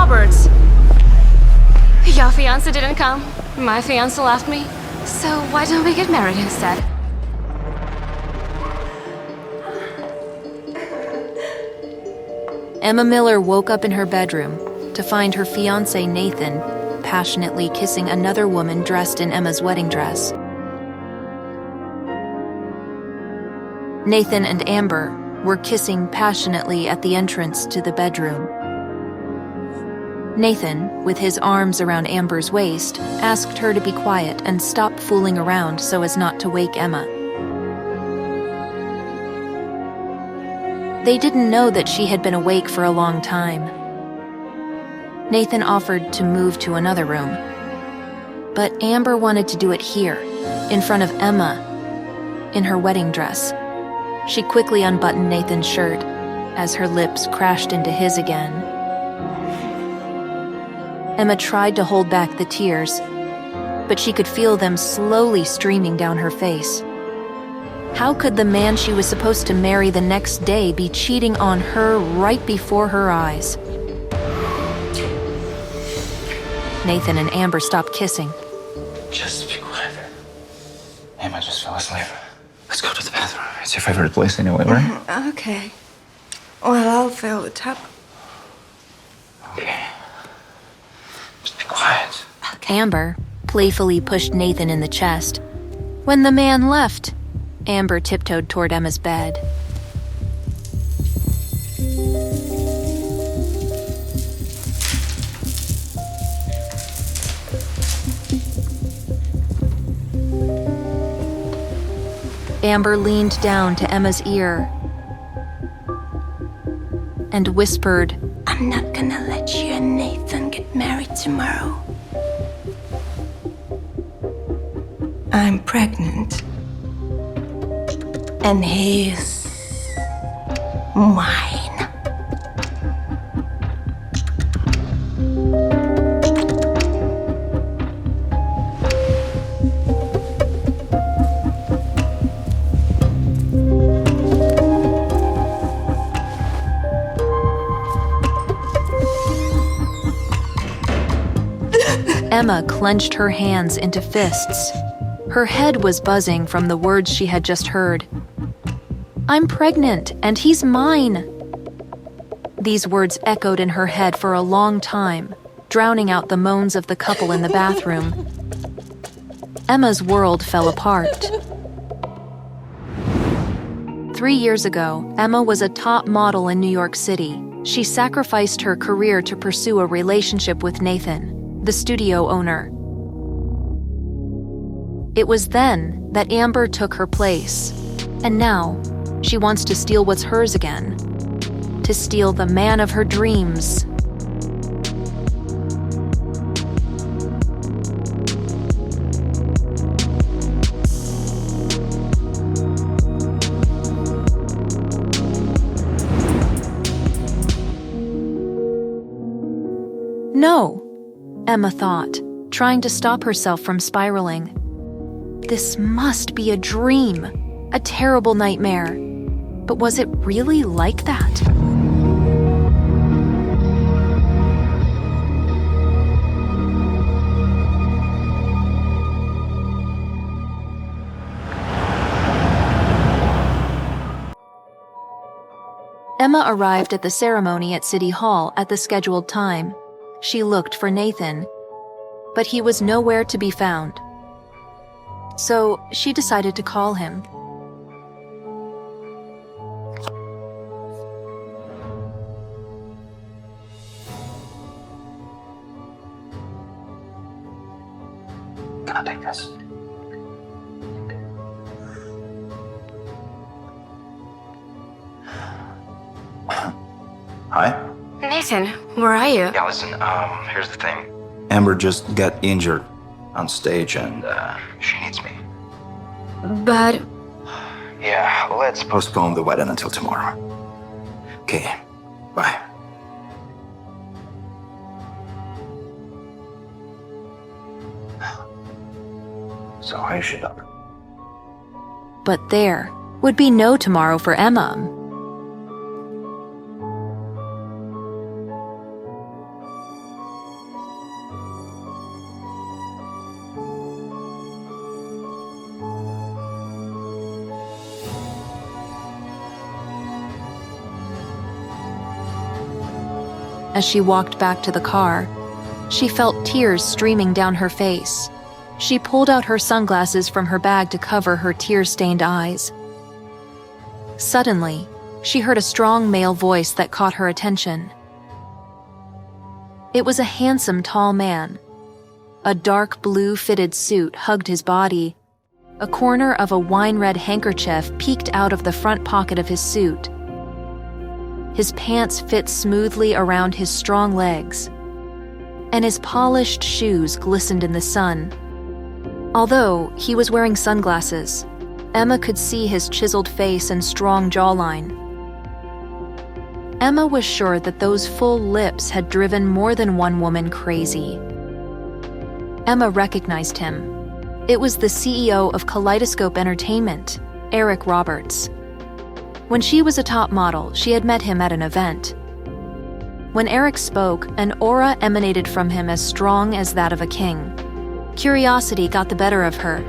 Roberts. Your fiance didn't come. My fiance left me. So why don't we get married instead? Emma Miller woke up in her bedroom to find her fiancé Nathan passionately kissing another woman dressed in Emma's wedding dress. Nathan and Amber were kissing passionately at the entrance to the bedroom. Nathan, with his arms around Amber's waist, asked her to be quiet and stop fooling around so as not to wake Emma. They didn't know that she had been awake for a long time. Nathan offered to move to another room, but Amber wanted to do it here, in front of Emma, in her wedding dress. She quickly unbuttoned Nathan's shirt as her lips crashed into his again. Emma tried to hold back the tears, but she could feel them slowly streaming down her face. How could the man she was supposed to marry the next day be cheating on her right before her eyes? Nathan and Amber stopped kissing. Just be quiet. Emma just fell asleep. Let's go to the bathroom. It's your favorite place anyway, right? Okay. Well, I'll fill the tub. Okay. Just be quiet. Amber playfully pushed Nathan in the chest. When the man left, Amber tiptoed toward Emma's bed. Amber leaned down to Emma's ear and whispered, I'm not gonna let you and Nathan get married tomorrow. I'm pregnant. And he's mine. Emma clenched her hands into fists. Her head was buzzing from the words she had just heard. I'm pregnant, and he's mine. These words echoed in her head for a long time, drowning out the moans of the couple in the bathroom. Emma's world fell apart. 3 years ago, Emma was a top model in New York City. She sacrificed her career to pursue a relationship with Nathan, the studio owner. It was then that Amber took her place, and now she wants to steal what's hers again, to steal the man of her dreams. No, Emma thought, trying to stop herself from spiraling. This must be a dream, a terrible nightmare. But was it really like that? Emma arrived at the ceremony at City Hall at the scheduled time. She looked for Nathan, but he was nowhere to be found. So she decided to call him. Can I take this? Hi? Nathan, where are you? Yeah, listen, here's the thing. Amber just got injured on stage and, she needs me. But Yeah, let's postpone the wedding until tomorrow. Okay, bye. So I should up. But there would be no tomorrow for Emma. as she walked back to the car. She felt tears streaming down her face. She pulled out her sunglasses from her bag to cover her tear-stained eyes. Suddenly, she heard a strong male voice that caught her attention. It was a handsome, tall man. A dark blue fitted suit hugged his body. A corner of a wine-red handkerchief peeked out of the front pocket of his suit. His pants fit smoothly around his strong legs, and his polished shoes glistened in the sun. Although he was wearing sunglasses, Emma could see his chiseled face and strong jawline. Emma was sure that those full lips had driven more than one woman crazy. Emma recognized him. It was the CEO of Kaleidoscope Entertainment, Eric Roberts. When she was a top model, she had met him at an event. When Eric spoke, an aura emanated from him as strong as that of a king. Curiosity got the better of her.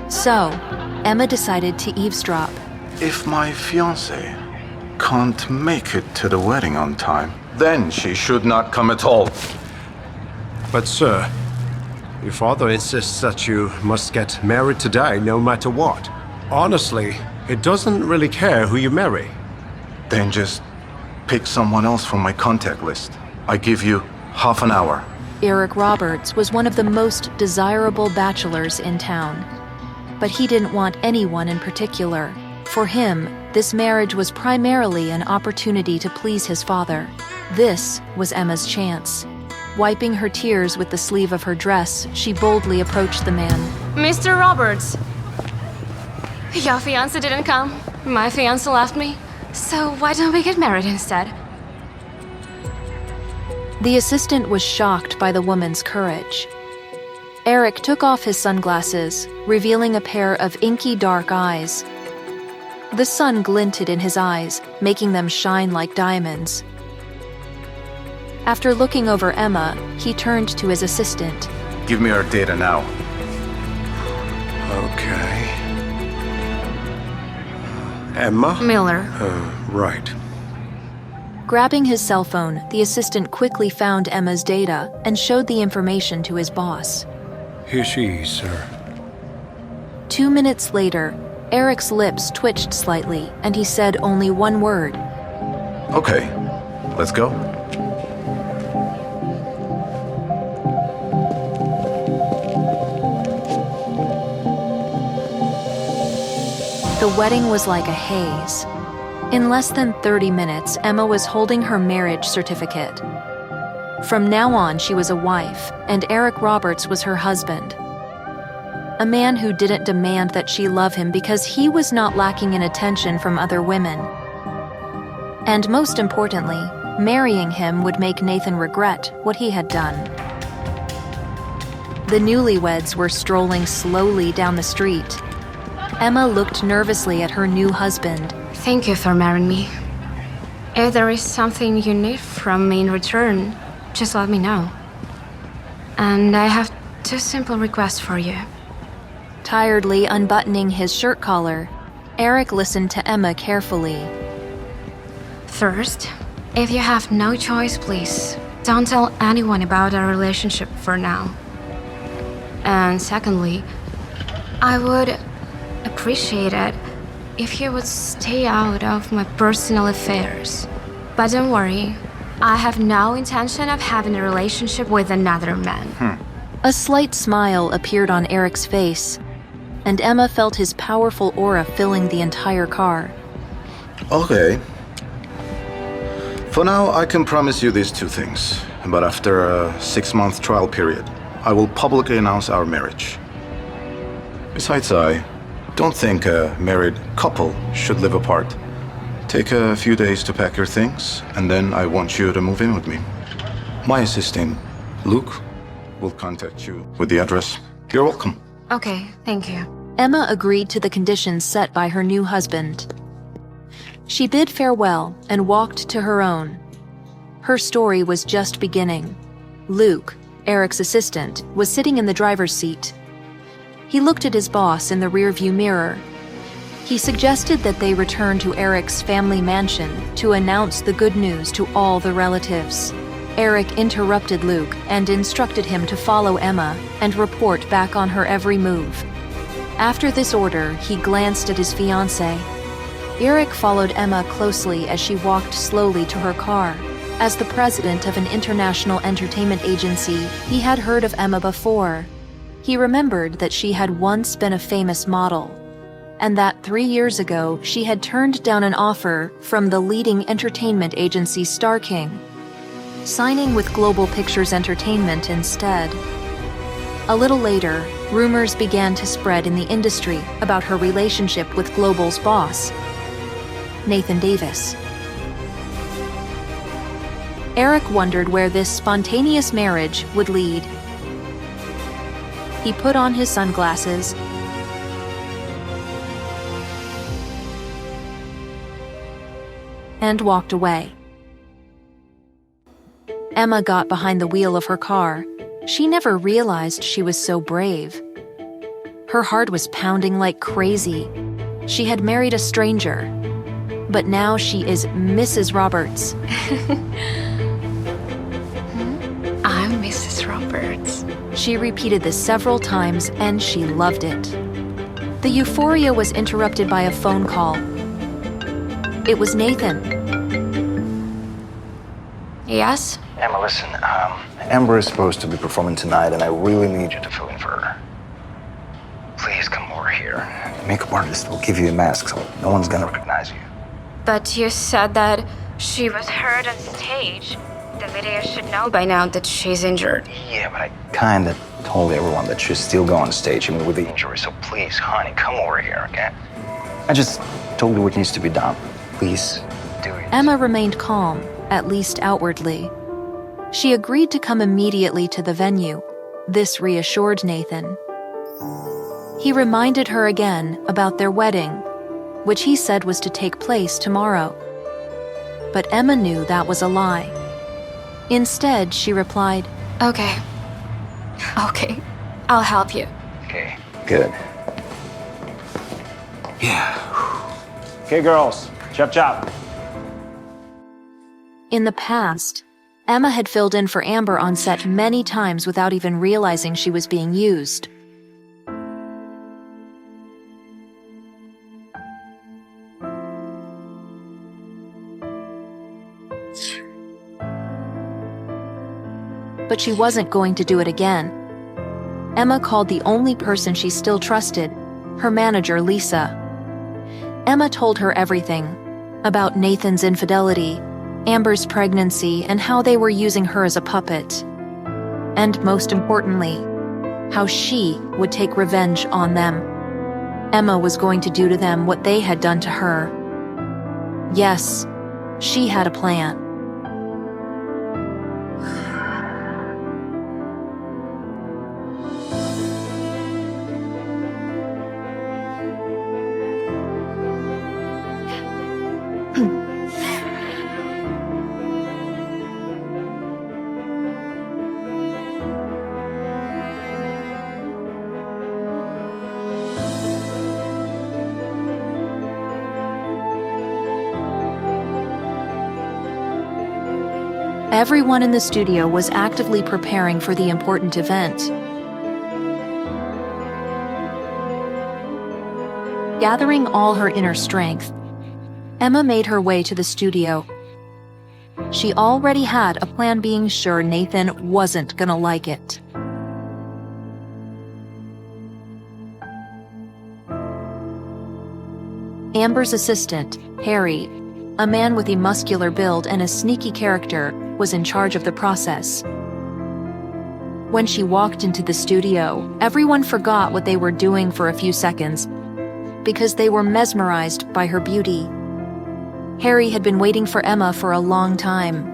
So, Emma decided to eavesdrop. If my fiance can't make it to the wedding on time, then she should not come at all. But sir, your father insists that you must get married today no matter what. Honestly, he doesn't really care who you marry. Then just pick someone else from my contact list. I give you half an hour. Eric Roberts was one of the most desirable bachelors in town. But he didn't want anyone in particular. For him, this marriage was primarily an opportunity to please his father. This was Emma's chance. Wiping her tears with the sleeve of her dress, she boldly approached the man. Mr. Roberts, your fiance didn't come. My fiance left me. So why don't we get married instead? The assistant was shocked by the woman's courage. Eric took off his sunglasses, revealing a pair of inky dark eyes. The sun glinted in his eyes, making them shine like diamonds. After looking over Emma, he turned to his assistant. Give me her data now. Okay. Emma? Miller. Right. Grabbing his cell phone, the assistant quickly found Emma's data and showed the information to his boss. Here she is, sir. 2 minutes later, Eric's lips twitched slightly, and he said only one word. Okay, let's go. The wedding was like a haze. In less than 30 minutes, Emma was holding her marriage certificate. From now on, she was a wife, and Eric Roberts was her husband. A man who didn't demand that she love him because he was not lacking in attention from other women. And most importantly, marrying him would make Nathan regret what he had done. The newlyweds were strolling slowly down the street. Emma looked nervously at her new husband. Thank you for marrying me. If there is something you need from me in return, just let me know. And I have 2 simple requests for you. Tiredly unbuttoning his shirt collar, Eric listened to Emma carefully. First, if you have no choice, please don't tell anyone about our relationship for now. And secondly, I would appreciate it if you would stay out of my personal affairs. But don't worry, I have no intention of having a relationship with another man. A slight smile appeared on Eric's face, and Emma felt his powerful aura filling the entire car. Okay. For now, I can promise you these 2 things. But after a 6-month trial period, I will publicly announce our marriage. Besides, I don't think a married couple should live apart. Take a few days to pack your things, and then I want you to move in with me. My assistant, Luke, will contact you with the address. You're welcome. Okay, thank you. Emma agreed to the conditions set by her new husband. She bid farewell and walked to her own. Her story was just beginning. Luke, Eric's assistant, was sitting in the driver's seat. He looked at his boss in the rearview mirror. He suggested that they return to Eric's family mansion to announce the good news to all the relatives. Eric interrupted Luke and instructed him to follow Emma and report back on her every move. After this order, he glanced at his fiance. Eric followed Emma closely as she walked slowly to her car. As the president of an international entertainment agency, he had heard of Emma before. He remembered that she had once been a famous model, and that 3 years ago she had turned down an offer from the leading entertainment agency Star King, signing with Global Pictures Entertainment instead. A little later, rumors began to spread in the industry about her relationship with Global's boss, Nathan Davis. Eric wondered where this spontaneous marriage would lead. He put on his sunglasses and walked away. Emma got behind the wheel of her car. She never realized she was so brave. Her heart was pounding like crazy. She had married a stranger, but now she is Mrs. Roberts. I'm Mrs. Roberts. She repeated this several times, and she loved it. The euphoria was interrupted by a phone call. It was Nathan. Yes? Emma, listen, Amber is supposed to be performing tonight, and I really need you to fill in for her. Please come over here. The makeup artist will give you a mask, so no one's gonna recognize you. But you said that she was hurt on stage. The media should know by now that she's injured. Yeah, but I kinda told everyone that she's still going on stage, even with the injury, so please, honey, come over here, okay? I just told you what needs to be done. Please, do it. Emma remained calm, at least outwardly. She agreed to come immediately to the venue. This reassured Nathan. He reminded her again about their wedding, which he said was to take place tomorrow. But Emma knew that was a lie. Instead, she replied, Okay, I'll help you. Okay, good. Yeah. Okay, girls, chop chop. In the past, Emma had filled in for Amber on set many times without even realizing she was being used. But she wasn't going to do it again. Emma called the only person she still trusted, her manager, Lisa. Emma told her everything about Nathan's infidelity, Amber's pregnancy, and how they were using her as a puppet. And most importantly, how she would take revenge on them. Emma was going to do to them what they had done to her. Yes, she had a plan. Everyone in the studio was actively preparing for the important event. Gathering all her inner strength, Emma made her way to the studio. She already had a plan, being sure Nathan wasn't gonna like it. Amber's assistant, Harry, a man with a muscular build and a sneaky character, was in charge of the process. When she walked into the studio, everyone forgot what they were doing for a few seconds because they were mesmerized by her beauty. Harry had been waiting for Emma for a long time.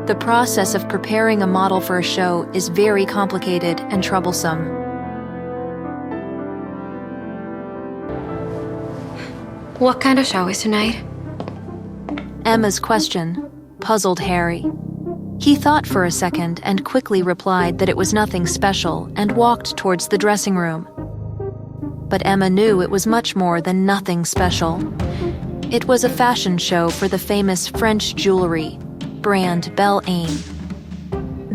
The process of preparing a model for a show is very complicated and troublesome. What kind of show is tonight? Emma's question puzzled Harry. He thought for a second and quickly replied that it was nothing special and walked towards the dressing room. But Emma knew it was much more than nothing special. It was a fashion show for the famous French jewelry brand Belle Aime.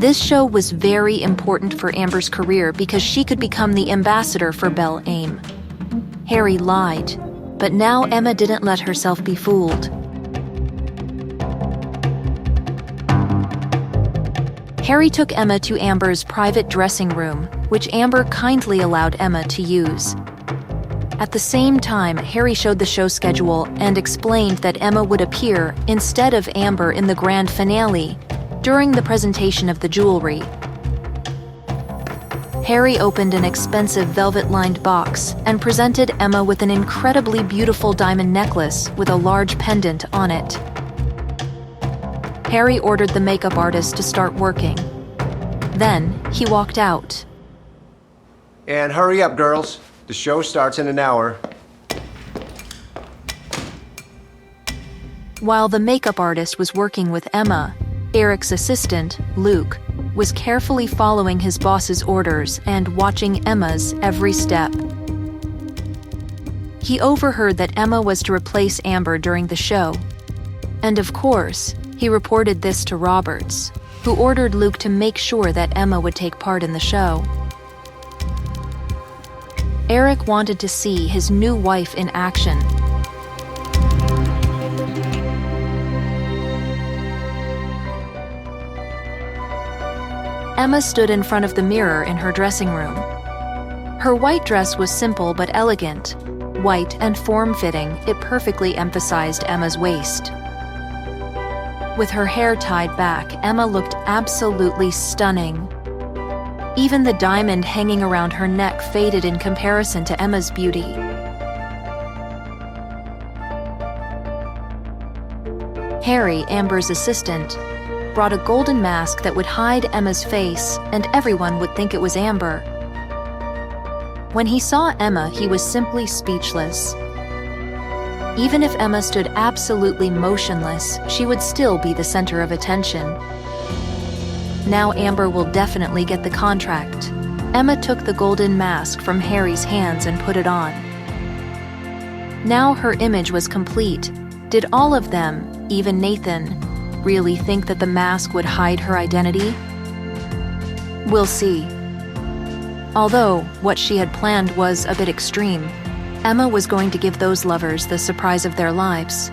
This show was very important for Amber's career because she could become the ambassador for Belle Aim. Harry lied, but now Emma didn't let herself be fooled. Harry took Emma to Amber's private dressing room, which Amber kindly allowed Emma to use. At the same time, Harry showed the show schedule and explained that Emma would appear instead of Amber in the grand finale during the presentation of the jewelry. Harry opened an expensive velvet-lined box and presented Emma with an incredibly beautiful diamond necklace with a large pendant on it. Harry ordered the makeup artist to start working. Then, he walked out. And hurry up, girls. The show starts in an hour. While the makeup artist was working with Emma, Eric's assistant, Luke, was carefully following his boss's orders and watching Emma's every step. He overheard that Emma was to replace Amber during the show. And of course, he reported this to Roberts, who ordered Luke to make sure that Emma would take part in the show. Eric wanted to see his new wife in action. Emma stood in front of the mirror in her dressing room. Her white dress was simple but elegant. White and form-fitting, it perfectly emphasized Emma's waist. With her hair tied back, Emma looked absolutely stunning. Even the diamond hanging around her neck faded in comparison to Emma's beauty. Harry, Amber's assistant, brought a golden mask that would hide Emma's face, and everyone would think it was Amber. When he saw Emma, he was simply speechless. Even if Emma stood absolutely motionless, she would still be the center of attention. Now Amber will definitely get the contract. Emma took the golden mask from Harry's hands and put it on. Now her image was complete. Did all of them, even Nathan, really think that the mask would hide her identity? We'll see. Although what she had planned was a bit extreme, Emma was going to give those lovers the surprise of their lives.